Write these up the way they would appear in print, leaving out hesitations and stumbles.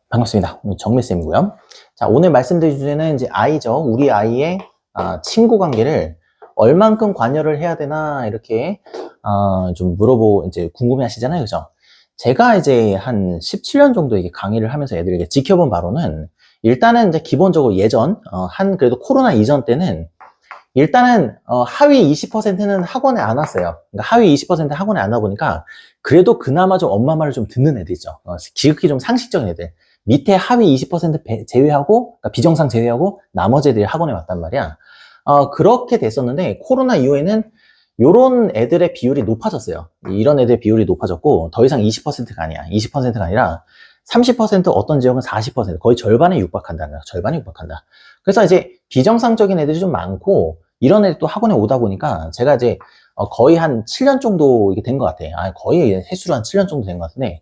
반갑습니다. 정미쌤이고요. 자, 오늘 말씀드릴 주제는 이제 아이죠. 우리 아이의 친구 관계를 얼만큼 관여를 해야 되나 이렇게 좀 이제 궁금해 하시잖아요. 그죠? 제가 이제 한 17년 정도 이게 강의를 하면서 애들에게 지켜본 바로는 일단은 이제 기본적으로 예전 그래도 코로나 이전 때는 일단은 하위 20%는 학원에 안 왔어요. 그러니까 하위 20% 학원에 안 와보니까 그래도 그나마 좀 엄마 말을 좀 듣는 애들이죠. 지극히 좀 상식적인 애들. 밑에 하위 20% 제외하고, 그러니까 비정상 제외하고 나머지 애들이 학원에 왔단 말이야. 그렇게 됐었는데 코로나 이후에는 요런 애들의 비율이 높아졌어요. 이런 애들의 비율이 높아졌고 더 이상 20%가 아니야. 20%가 아니라 30%, 어떤 지역은 40%, 거의 절반에 육박한다. 절반에 육박한다. 그래서 이제 비정상적인 애들이 좀 많고 이런 애들 또 학원에 오다 보니까 제가 이제 거의 한 7년 정도 이게 된 것 같아. 거의 횟수로 한 7년 정도 된 것 같은데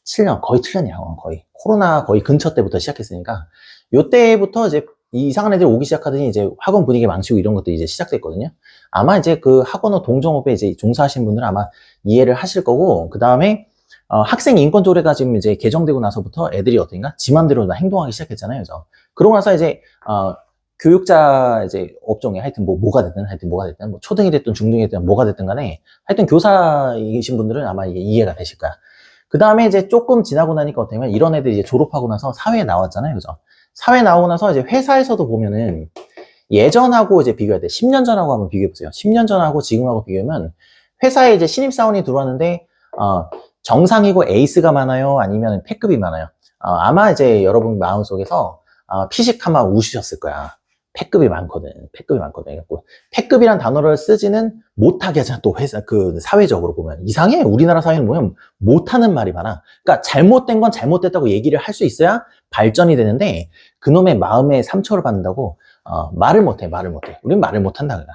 7년, 거의 7년이야. 거의. 코로나 거의 근처 때부터 시작했으니까 요때부터 이제 이상한 애들 오기 시작하더니 이제 학원 분위기 망치고 이런 것도 이제 시작됐거든요. 아마 이제 그 학원어 동종업에 이제 종사하시는 분들은 아마 이해를 하실 거고, 그 다음에 학생 인권 조례가 지금 이제 개정되고 나서부터 애들이 어떤가 지 맘대로 다 행동하기 시작했잖아요. 그죠? 그러고 나서 이제 교육자 이제 업종에 하여튼 뭐가 됐든 뭐 초등이 됐든 중등이 됐든 뭐가 됐든 간에 하여튼 교사이신 분들은 아마 이게 이해가 되실 거야. 그 다음에 이제 조금 지나고 나니까 어떠냐면 이런 애들이 이제 졸업하고 나서 사회에 나왔잖아요. 그죠? 사회 나오고 나서 이제 회사에서도 보면은 예전하고 이제 비교할 때 10년 전하고 한번 비교해 보세요. 10년 전하고 지금하고 비교하면 회사에 이제 신입사원이 들어왔는데 정상이고 에이스가 많아요? 아니면 패급이 많아요? 아마 이제 여러분 마음속에서 피식하면 우시셨을 거야. 패급이 많거든. 패급이 많거든. 그래갖고 패급이란 단어를 쓰지는 못하게 하잖아. 또 사회적으로 보면 이상해. 우리나라 사회는 뭐냐면 못하는 말이 많아. 그러니까 잘못된 건 잘못됐다고 얘기를 할 수 있어야 발전이 되는데 그놈의 마음에 상처를 받는다고 말을 못해. 우린 말을 못한다.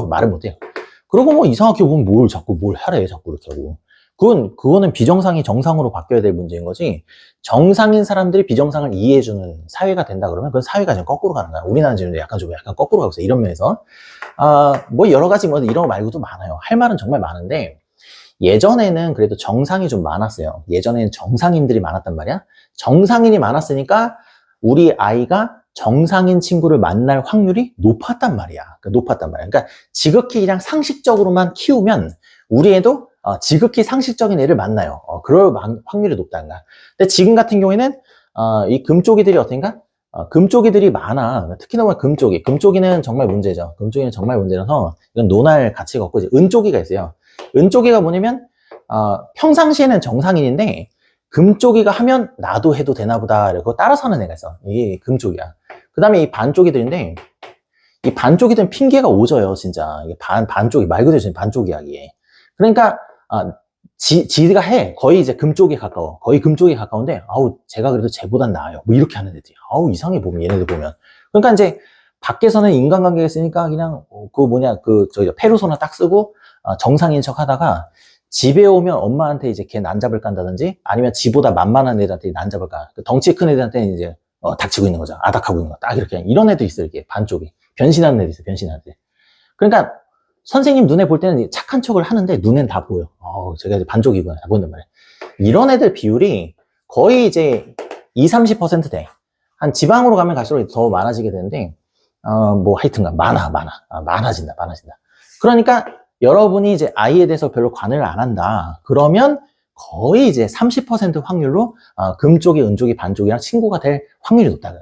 말을 못해요. 그러고 뭐 이상하게 보면 뭘 하래. 자꾸 이렇게 하고. 그거는 비정상이 정상으로 바뀌어야 될 문제인 거지. 정상인 사람들이 비정상을 이해해주는 사회가 된다 그러면 그건 사회가 지금 거꾸로 가는 거야. 우리나라는 지금 약간 거꾸로 가고 있어. 이런 면에서. 뭐 여러 가지 뭐 이런 거 말고도 많아요. 할 말은 정말 많은데 예전에는 그래도 정상이 좀 많았어요. 예전에는 정상인들이 많았단 말이야. 정상인이 많았으니까 우리 아이가 정상인 친구를 만날 확률이 높았단 말이야. 그러니까 지극히 그냥 상식적으로만 키우면 우리 애도 지극히 상식적인 애를 만나요. 그럴 확률이 높다는 거야. 근데 지금 같은 경우에는 이 금쪽이들이 어떤가? 금쪽이들이 많아. 특히나 금쪽이는 정말 문제죠. 금쪽이는 정말 문제라서 이건 논할 가치가 없고 이제 은쪽이가 있어요. 은쪽이가 뭐냐면 평상시에는 정상인인데 금쪽이가 하면 나도 해도 되나 보다 이러고 따라서 하는 애가 있어. 이게 금쪽이야. 그 다음에 이 반쪽이들인데 이 반쪽이들은 핑계가 오져요. 진짜 이게 반쪽이 말 그대로 지금 반쪽이야 이게. 그러니까 지가 해. 거의 이제 금쪽에 가까워. 거의 금쪽에 가까운데 제가 그래도 쟤보단 나아요. 뭐 이렇게 하는 애들이. 이상해 보면 얘네들 보면. 그러니까 이제 밖에서는 인간관계가 있으니까 그냥 페루소나 딱 쓰고 정상인 척 하다가 집에 오면 엄마한테 이제 걔 난잡을 깐다든지 아니면 지보다 만만한 애들한테 난잡을 까. 덩치 큰 애들한테는 이제 닥치고 있는 거죠. 아닥하고 있는 거. 딱 이렇게. 이런 애도 있어요. 이렇게 반쪽이. 변신하는 애들 있어요. 변신하는 애들. 그러니까 선생님 눈에 볼 때는 착한 척을 하는데 눈엔 다 보여. 제가 이제 반쪽이구나. 다 보인단 말이야. 이런 애들 비율이 거의 이제 20-30% 돼. 한 지방으로 가면 갈수록 더 많아지게 되는데, 하여튼간 많아진다. 그러니까 여러분이 이제 아이에 대해서 별로 관여를 안 한다. 그러면 거의 이제 30% 확률로 금쪽이, 은쪽이, 반쪽이랑 친구가 될 확률이 높다.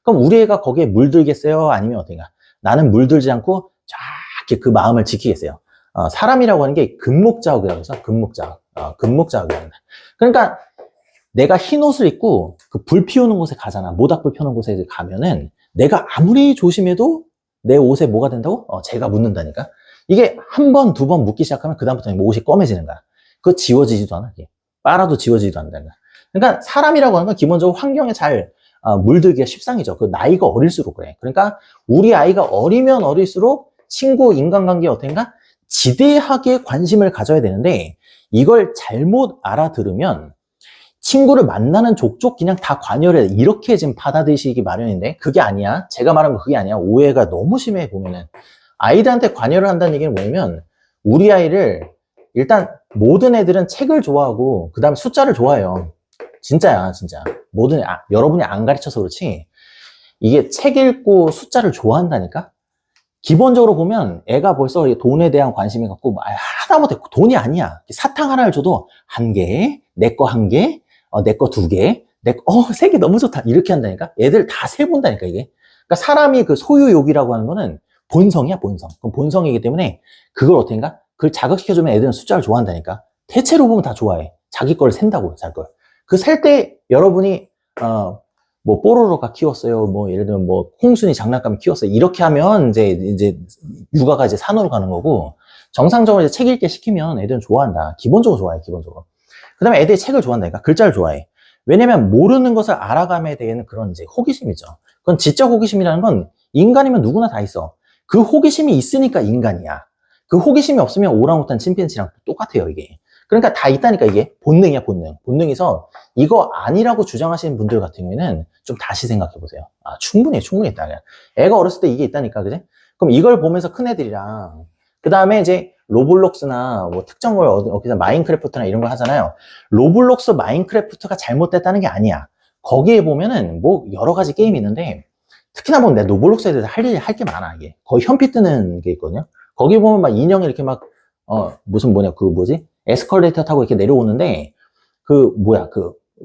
그럼 우리 애가 거기에 물들겠어요? 아니면 어떤가? 나는 물들지 않고 이렇게 그 마음을 지키겠어요. 사람이라고 하는 게 금목자욱이라고 해서 금목자욱이라고 합니다. 그러니까 내가 흰 옷을 입고 그 불 피우는 곳에 가잖아. 모닥불 펴는 곳에 가면은 내가 아무리 조심해도 내 옷에 뭐가 된다고? 재가 묻는다니까. 이게 한 번, 두 번 묻기 시작하면 그다음부터는 옷이 검해지는 거야. 그거 지워지지도 않아. 빨아도 지워지지도 않는다는 거야. 그러니까 사람이라고 하는 건 기본적으로 환경에 잘 물들기가 십상이죠. 그 나이가 어릴수록 그래. 그러니까 우리 아이가 어리면 어릴수록 친구 인간관계에 어떤가? 지대하게 관심을 가져야 되는데 이걸 잘못 알아들으면 친구를 만나는 족족 그냥 다 관여를 해. 이렇게 지금 받아들이시기 마련인데 그게 아니야. 제가 말한 거 그게 아니야. 오해가 너무 심해 보면은. 아이들한테 관여를 한다는 얘기는 뭐냐면 우리 아이를 일단 모든 애들은 책을 좋아하고 그 다음에 숫자를 좋아해요. 진짜야, 진짜. 여러분이 안 가르쳐서 그렇지. 이게 책 읽고 숫자를 좋아한다니까? 기본적으로 보면 애가 벌써 돈에 대한 관심이 갖고 하다못해 돈이 아니야. 사탕 하나를 줘도 한 개, 내 거 한 개, 내 거 두 개, 세 개 너무 좋다. 이렇게 한다니까? 애들 다 세본다니까, 이게. 그러니까 사람이 그 소유욕이라고 하는 거는 본성이야, 본성. 그럼 본성이기 때문에 그걸 어떻게인가? 그걸 자극시켜주면 애들은 숫자를 좋아한다니까. 대체로 보면 다 좋아해. 자기 걸 센다고, 자기 걸. 그 셀 때 여러분이, 뭐, 뽀로로가 키웠어요. 뭐, 예를 들면 뭐, 콩순이 장난감이 키웠어요. 이렇게 하면 이제, 육아가 이제 산으로 가는 거고, 정상적으로 이제 책 읽게 시키면 애들은 좋아한다. 기본적으로 좋아해, 기본적으로. 그 다음에 애들이 책을 좋아한다니까. 글자를 좋아해. 왜냐면 모르는 것을 알아감에 대한 그런 이제 호기심이죠. 그건 지적 호기심이라는 건 인간이면 누구나 다 있어. 그 호기심이 있으니까 인간이야. 그 호기심이 없으면 오랑우탄 침팬지랑 똑같아요, 이게. 그러니까 다 있다니까, 이게. 본능이야, 본능. 본능에서 이거 아니라고 주장하시는 분들 같은 경우에는 좀 다시 생각해 보세요. 충분히 있다. 그냥. 애가 어렸을 때 이게 있다니까, 그지? 그럼 이걸 보면서 큰 애들이랑, 그 다음에 이제 로블록스나 뭐 특정 걸 어디서 마인크래프트나 이런 거 하잖아요. 로블록스 마인크래프트가 잘못됐다는 게 아니야. 거기에 보면은 뭐 여러 가지 게임이 있는데, 특히나 보면 내 로블록스에 대해서 할 게 많아, 이게. 거의 현피 뜨는 게 있거든요. 거기 보면 막 인형이 이렇게 막, 에스컬레이터 타고 이렇게 내려오는데,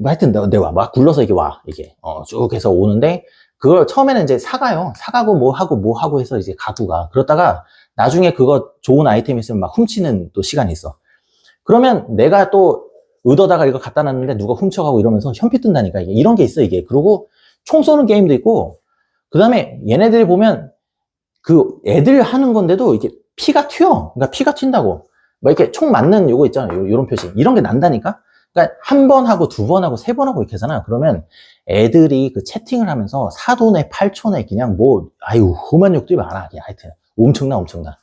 하여튼 내가 막 굴러서 이게 와, 이게. 쭉 해서 오는데, 그걸 처음에는 이제 사가고 뭐 하고 해서 이제 가구가. 그러다가 나중에 그거 좋은 아이템 있으면 막 훔치는 또 시간이 있어. 그러면 내가 또 의도다가 이거 갖다 놨는데 누가 훔쳐가고 이러면서 현피 뜬다니까, 이게. 이런 게 있어, 이게. 그리고 총 쏘는 게임도 있고, 그 다음에 얘네들이 보면 그 애들 하는 건데도 이게 피가 튀어. 그러니까 피가 튄다고. 뭐 이렇게 총 맞는 요거 있잖아요. 요런 표시. 이런 게 난다니까? 그러니까 한 번 하고 두 번 하고 세 번 하고 이렇게 하잖아요. 그러면 애들이 그 채팅을 하면서 사돈에 팔촌에 그냥 험한 욕들이 많아. 하여튼. 엄청나.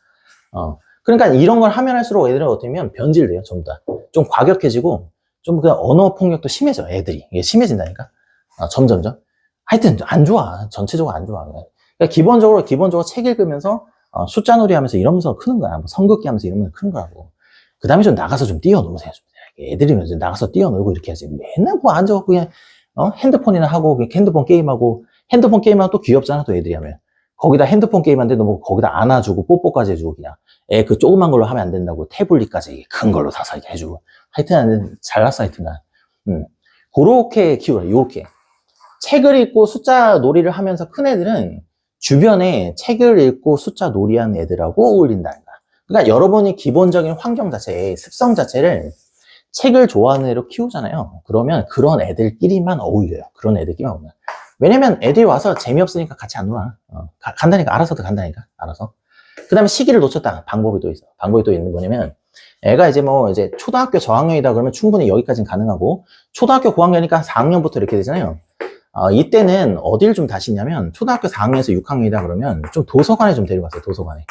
그러니까 이런 걸 하면 할수록 애들은 어떻게 보면 변질돼요. 전부 다. 좀 과격해지고, 좀 그 언어 폭력도 심해져, 애들이. 이게 심해진다니까? 점점점. 하여튼 안 좋아. 전체적으로 안 좋아. 그러니까 기본적으로 책 읽으면서 숫자 놀이 하면서 이러면서 크는 거야. 뭐 선긋기 하면서 이러면서 크는 거라고. 그 다음에 좀 나가서 좀 뛰어놀으세요. 애들이면 이제 나가서 뛰어놀고 이렇게 하지. 맨날 뭐 앉아갖고 그냥, 핸드폰이나 하고, 핸드폰 게임하고 또 귀엽잖아, 또 애들이 하면. 거기다 핸드폰 게임하는데 뭐 거기다 안아주고 뽀뽀까지 해주고 그냥. 애 그 조그만 걸로 하면 안 된다고 태블릿까지 큰 걸로 사서 이렇게 해주고. 하여튼 잘났어, 하여튼간. 그렇게 키워요, 요렇게. 책을 읽고 숫자 놀이를 하면서 큰 애들은 주변에 책을 읽고 숫자 놀이하는 애들하고 어울린다는 거야. 그러니까 여러분이 기본적인 환경 자체의 습성 자체를 책을 좋아하는 애로 키우잖아요. 그러면 그런 애들끼리만 어울려요. 그런 애들끼리만 어울려요. 왜냐면 애들이 와서 재미없으니까 같이 안 놀아. 간다니까. 알아서도 간다니까. 알아서. 그 다음에 시기를 놓쳤다. 방법이 또 있어. 방법이 또 있는 거냐면 애가 이제 초등학교 저학년이다 그러면 충분히 여기까지는 가능하고 초등학교 고학년이니까 4학년부터 이렇게 되잖아요. 이때는 어딜 좀 다시냐면 초등학교 4학년에서 6학년이다 그러면 좀 도서관에 좀 데려갔어요. 도서관에.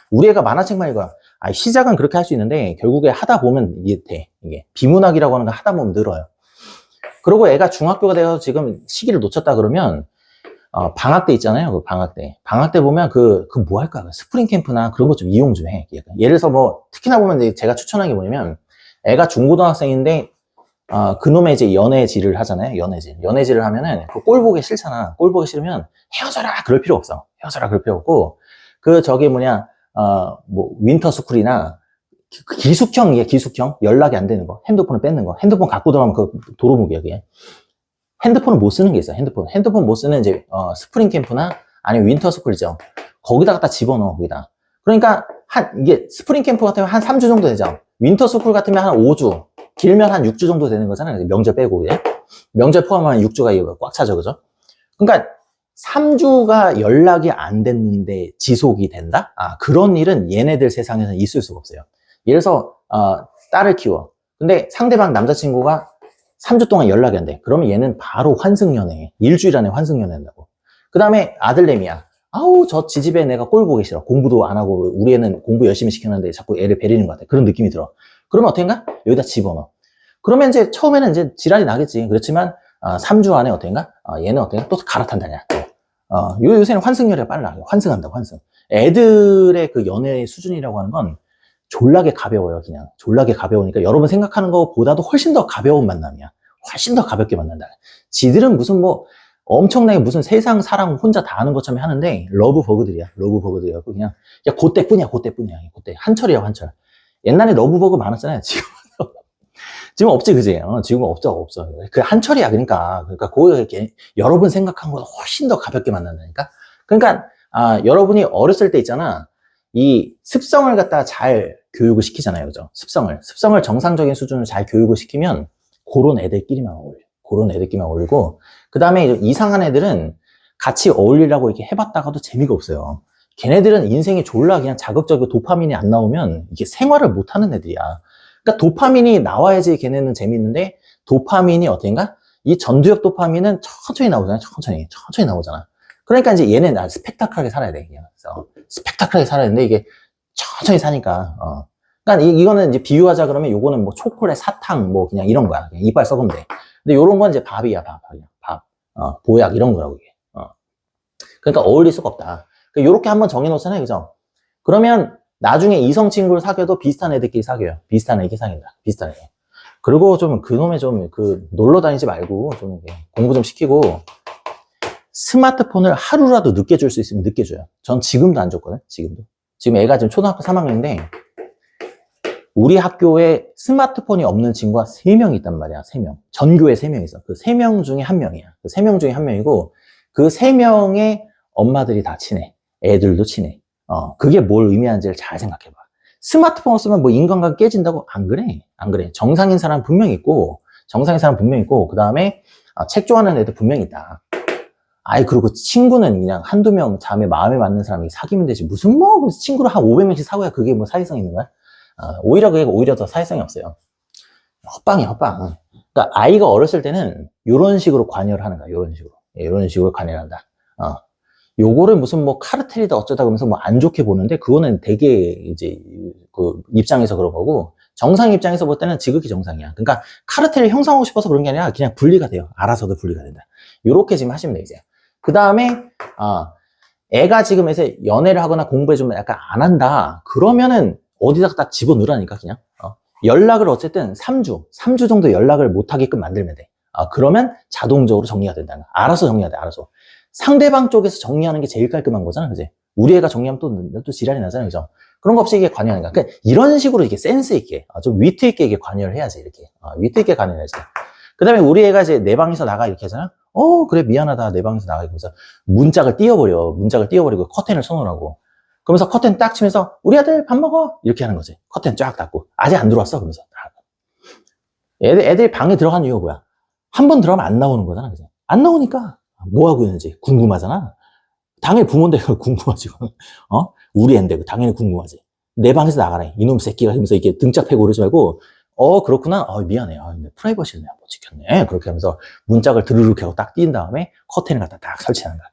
우리 애가 만화책만 읽어. 시작은 그렇게 할 수 있는데 결국에 하다 보면 이게 돼. 이게 비문학이라고 하는 거 하다 보면 늘어요. 그리고 애가 중학교가 돼서 지금 시기를 놓쳤다 그러면 방학 때 있잖아요. 그 방학 때 보면 뭐 할까? 스프링 캠프나 그런 거 좀 이용 좀 해. 예를 들어서 특히나 보면 제가 추천한 게 뭐냐면 애가 중고등학생인데 그놈의 이제 연애질을 하잖아요. 연애질을 하면은 그 꼴 보기 싫잖아. 꼴 보기 싫으면 헤어져라 그럴 필요 없어. 헤어져라 그럴 필요 없고 윈터스쿨이나 기숙형 연락이 안 되는 거, 핸드폰을 뺏는 거, 핸드폰 갖고 들어가면 그 도루묵이야, 그게. 핸드폰을 못 쓰는 게 있어. 핸드폰 못 쓰는 이제 스프링 캠프나 아니면 윈터스쿨이죠. 거기다 갖다 집어넣어. 거기다. 그러니까 이게 스프링 캠프 같으면 한 3주 정도 되죠. 윈터스쿨 같으면 한 5주, 길면 한 6주 정도 되는 거잖아요. 명절 빼고 그래. 명절 포함하면 6주가 꽉 차죠, 그죠? 그러니까 3주가 연락이 안 됐는데 지속이 된다? 그런 일은 얘네들 세상에서는 있을 수가 없어요. 예를 들어서 딸을 키워. 근데 상대방 남자친구가 3주 동안 연락이 안 돼. 그러면 얘는 바로 환승연애. 일주일 안에 환승연애 한다고. 그 다음에 아들내미야. 저 지집애 내가 꼴 보기 싫어. 공부도 안 하고 우리 애는 공부 열심히 시켰는데 자꾸 애를 베리는 것 같아. 그런 느낌이 들어. 그러면 어떻게인가? 여기다 집어넣어. 그러면 이제 처음에는 이제 지랄이 나겠지. 그렇지만 3주 안에 어떻게인가? 얘는 어떻게인가? 또 갈아탄다냐. 요새는 환승연애가 빨라. 환승한다고, 환승. 애들의 그 연애 수준이라고 하는 건 졸라게 가벼워요, 그냥. 졸라게 가벼우니까 여러분 생각하는 것보다도 훨씬 더 가벼운 만남이야. 훨씬 더 가볍게 만난다. 지들은 무슨 뭐 엄청나게 무슨 세상 사랑 혼자 다 아는 것처럼 하는데 러브버그들이야. 러브버그들이야. 그냥 야 그때뿐이야. 그때뿐이야. 그때 한철이야 한철. 옛날에 러브버그 많았잖아요. 지금 없지 그지? 지금 없어. 그 한철이야. 그러니까 그거 이렇게 여러분 생각한 것보다 훨씬 더 가볍게 만난다니까. 그러니까 여러분이 어렸을 때 있잖아. 이 습성을 갖다가 잘 교육을 시키잖아요. 그죠? 습성을 정상적인 수준으로 잘 교육을 시키면 그런 애들끼리만 어울려. 그런 애들끼리만 어울리고 그 다음에 이상한 애들은 같이 어울리려고 이렇게 해봤다가도 재미가 없어요. 걔네들은 인생이 졸라 그냥 자극적이고 도파민이 안 나오면 이게 생활을 못하는 애들이야. 그러니까 도파민이 나와야지 걔네는 재밌는데 도파민이 어떤가? 이 전두엽 도파민은 천천히 나오잖아. 천천히 나오잖아. 그러니까 이제 얘는 스펙타클하게 살아야 돼. 그냥. 그래서 스펙타클하게 살아야 되는데 이게 천천히 사니까. 그러니까 이거는 이제 비유하자 그러면 요거는 뭐 초콜릿, 사탕 뭐 그냥 이런 거야. 그냥 이빨 썩으면 돼. 근데 요런 건 이제 밥이야, 밥. 보약 이런 거라고 이게. 그러니까 어울릴 수가 없다. 그러니까 요렇게 한번 정해놓잖아요, 그죠? 그러면 나중에 이성 친구를 사귀어도 비슷한 애들끼리 사귀어요. 비슷한 애끼리 사귄다. 비슷한 애. 그리고 좀 그놈의 좀 놀러 다니지 말고 좀 공부 좀 시키고 스마트폰을 하루라도 늦게 줄 수 있으면 늦게 줘요. 전 지금도 안 줬거든. 지금 애가 지금 초등학교 3학년인데 우리 학교에 스마트폰이 없는 친구가 3명 있단 말이야. 3명. 전교에 3명 있어. 그 3명 중에 1명이야. 그 3명 중에 1명이고 그 3명의 엄마들이 다 친해. 애들도 친해. 그게 뭘 의미하는지를 잘 생각해봐. 스마트폰 없으면 뭐 인간관계 깨진다고? 안 그래. 정상인 사람 분명히 있고, 그 다음에 책 좋아하는 애들 분명히 있다. 그리고 친구는 그냥 한두 명 자매 마음에 맞는 사람이 사귀면 되지. 무슨 뭐 친구를 한 500명씩 사귀어야 그게 뭐 사회성 있는 거야? 오히려 더 사회성이 없어요. 헛방이야, 헛방. 그러니까 아이가 어렸을 때는 이런 식으로 관여를 하는 거야. 이런 식으로 관여를 한다. 요거를 무슨 뭐 카르텔이다 어쩌다 그러면서 뭐 안 좋게 보는데 그거는 되게 이제 그 입장에서 그런 거고 정상 입장에서 볼 때는 지극히 정상이야. 그러니까 카르텔을 형성하고 싶어서 그런 게 아니라 그냥 분리가 돼요. 알아서도 분리가 된다. 요렇게 지금 하시면 돼 이제. 그 다음에 애가 지금 이제 연애를 하거나 공부에 좀 약간 안 한다. 그러면은 어디다가 딱 집어넣으라니까 그냥. 연락을 어쨌든 3주 정도 연락을 못 하게끔 만들면 돼. 그러면 자동적으로 정리가 된다는 거야. 알아서 정리가 돼. 알아서. 상대방 쪽에서 정리하는 게 제일 깔끔한 거잖아, 그지? 우리 애가 정리하면 또 지랄이 나잖아, 그죠? 그런 거 없이 이게 관여하는 거야. 그러니까 이런 식으로 이렇게 센스 있게, 좀 위트 있게 이게 관여를 해야지, 이렇게. 위트 있게 관여를 해야지. 그 다음에 우리 애가 이제 내 방에서 나가 이렇게 하잖아? 그래, 미안하다. 내 방에서 나가. 이러면서 문짝을 띄워버리고 커튼을 쳐놓으라고. 그러면서 커튼 딱 치면서 우리 아들 밥 먹어! 이렇게 하는 거지. 커튼 쫙 닫고. 아직 안 들어왔어? 그러면서. 애들 방에 들어간 이유가 뭐야? 한 번 들어가면 안 나오는 거잖아, 그지? 안 나오니까. 뭐 하고 있는지 궁금하잖아. 당연히 부모인데 궁금하지. 우리 애인데 당연히 궁금하지. 내 방에서 나가래. 이놈 새끼가 하면서 이렇게 등짝 패고 그러지 말고 그렇구나. 미안해. 프라이버시를 내가 못 지켰네. 그렇게 하면서 문짝을 드르륵 하고 딱 띈 다음에 커튼을 갖다 딱 설치하는 거야.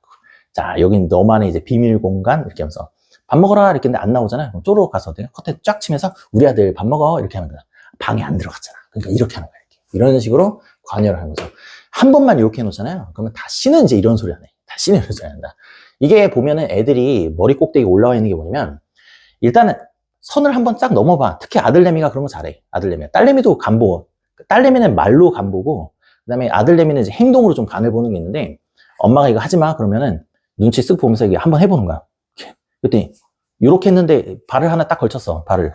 자, 여긴 너만의 이제 비밀 공간 이렇게 하면서 밥 먹어라 이렇게 했는데 안 나오잖아요. 그럼 쪼르륵 가서 커튼 쫙 치면서 우리 아들 밥 먹어 이렇게 하는 거야. 방에 안 들어갔잖아. 그러니까 이렇게 하는 거야. 이런 식으로 관여를 하는 거죠. 한 번만 이렇게 해놓잖아요. 그러면 다시는 이제 이런 소리 안 해. 다시는 이런 소리 안 한다. 이게 보면은 애들이 머리 꼭대기 올라와 있는 게 뭐냐면 일단은 선을 한번 쫙 넘어봐. 특히 아들내미가 그런 거 잘해. 아들내미가. 딸내미도 간보. 딸내미는 말로 간보고 그 다음에 아들내미는 이제 행동으로 좀 간을 보는 게 있는데 엄마가 이거 하지 마 그러면은 눈치 쓱 보면서 이게 한번 해보는 거야. 그랬더니 이렇게 했는데 발을 하나 딱 걸쳤어. 발을.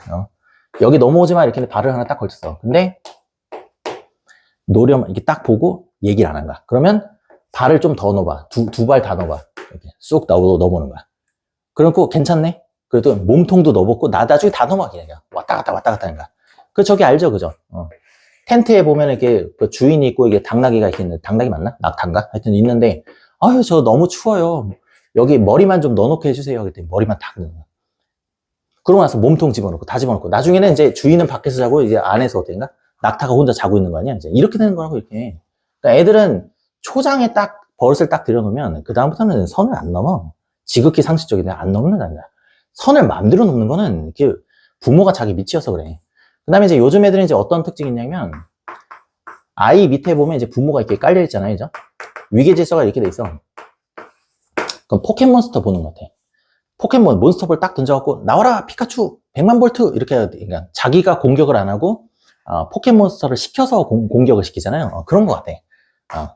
여기 넘어오지 마 이렇게 했는데 발을 하나 딱 걸쳤어. 근데 노려만 이렇게 딱 보고 얘기를 안 한 거야. 그러면 발을 좀 더 넣어봐. 두 발 다 넣어봐. 이렇게 쑥 넣어보는 거야. 그리고 괜찮네? 그래도 몸통도 넣어보고 나중에 다 넣어봐. 그냥 왔다 갔다 하는 거야. 저기 알죠? 그죠? 텐트에 보면 이렇게 주인이 있고 이게 당나귀가 이렇게 있는데, 당나귀 맞나? 낙타인가? 하여튼 있는데, 저 너무 추워요. 여기 머리만 좀 넣어놓게 해주세요. 그랬더니 머리만 딱 넣는 거야. 그러고 나서 몸통 집어넣고, 다 집어넣고. 나중에는 이제 주인은 밖에서 자고 이제 안에서 어떤가? 낙타가 혼자 자고 있는 거 아니야? 이제 이렇게 되는 거라고, 이렇게. 그러니까 애들은 초장에 딱 버릇을 딱 들여놓으면, 그다음부터는 선을 안 넘어. 지극히 상식적인데 안 넘는단다. 선을 마음대로 넘는 거는, 이렇게 부모가 자기 미치어서 그래. 그 다음에 이제 요즘 애들은 이제 어떤 특징이 있냐면, 아이 밑에 보면 이제 부모가 이렇게 깔려있잖아요, 그죠? 위계질서가 이렇게 돼 있어. 그럼 포켓몬스터 보는 것 같아. 포켓몬, 몬스터볼 딱 던져갖고, 나와라, 피카츄, 100만 볼트! 이렇게 해야 돼. 그러니까 자기가 공격을 안 하고, 포켓몬스터를 시켜서 공격을 시키잖아요. 그런 것 같아. 그러니까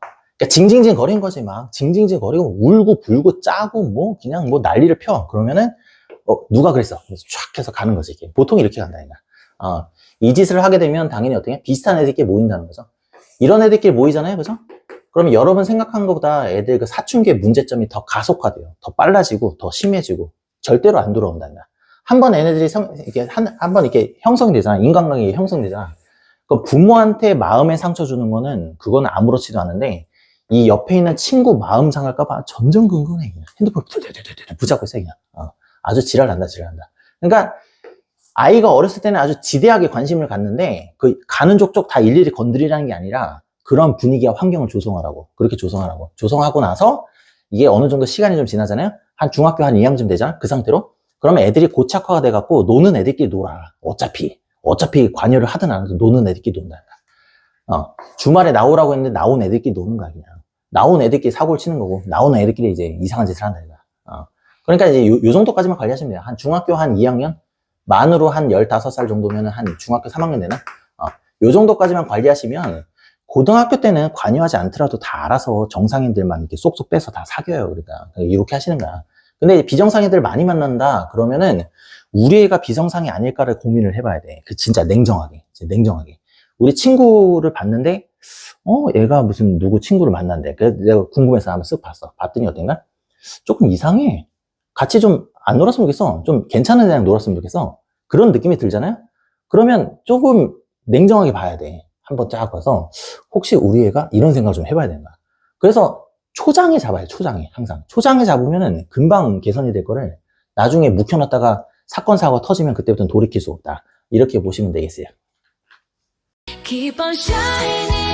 징징징 거린 거지. 막 징징징 거리고 울고 불고 짜고 뭐 그냥 뭐 난리를 펴. 그러면은 누가 그랬어? 그래서 촥 해서 가는 거지. 이게. 보통 이렇게 간다니까. 이 짓을 하게 되면 당연히 어떻게 비슷한 애들끼리 모인다는 거죠. 이런 애들끼리 모이잖아요. 그죠? 그러면 여러분 생각한 것보다 애들 그 사춘기의 문제점이 더 가속화돼요. 더 빨라지고 더 심해지고 절대로 안 돌아온단다. 한번 얘네들이 이렇게 한번 이렇게 형성이 되잖아. 인간관계가 형성되잖아. 그 부모한테 마음에 상처 주는 거는 그거는 아무렇지도 않은데 이 옆에 있는 친구 마음 상할까봐 전전긍긍해. 그냥 핸드폰 붙잡고 있어 그냥. 아주 지랄난다. 그러니까 아이가 어렸을 때는 아주 지대하게 관심을 갖는데 그 가는 족족 다 일일이 건드리라는 게 아니라 그런 분위기와 환경을 조성하라고. 그렇게 조성하라고. 조성하고 나서 이게 어느 정도 시간이 좀 지나잖아요. 한 중학교 한 2학년쯤 되잖아. 그 상태로. 그러면 애들이 고착화가 돼갖고 노는 애들끼리 놀아. 어차피 관여를 하든 안 하든 노는 애들끼리 논다. 주말에 나오라고 했는데 나온 애들끼리 노는 거야 그냥. 나온 애들끼리 사고를 치는 거고 나오는 애들끼리 이제 이상한 짓을 한다. 그러니까 이제 요 정도까지만 관리하시면 돼요. 한 중학교 한 2학년? 만으로 한 15살 정도면 한 중학교 3학년 되나? 요 정도까지만 관리하시면 고등학교 때는 관여하지 않더라도 다 알아서 정상인들만 이렇게 쏙쏙 빼서 다 사귀어요. 그러니까 이렇게 하시는 거야. 근데 비정상인들 많이 만난다 그러면은 우리 애가 비정상이 아닐까를 고민을 해봐야 돼. 진짜 냉정하게. 우리 친구를 봤는데 얘가 무슨 누구 친구를 만난대. 그래서 내가 궁금해서 한번 쓱 봤어. 봤더니 어떤가? 조금 이상해. 같이 좀 안 놀았으면 좋겠어. 좀 괜찮은 애랑 놀았으면 좋겠어. 그런 느낌이 들잖아요? 그러면 조금 냉정하게 봐야 돼. 한번 쫙 봐서 혹시 우리 애가 이런 생각을 좀 해봐야 된다. 그래서 초장에 잡아요. 초장에 항상. 초장에 잡으면은 금방 개선이 될 거를 나중에 묵혀놨다가 사건 사고가 터지면 그때부터는 돌이킬 수 없다. 이렇게 보시면 되겠어요. Keep on shining.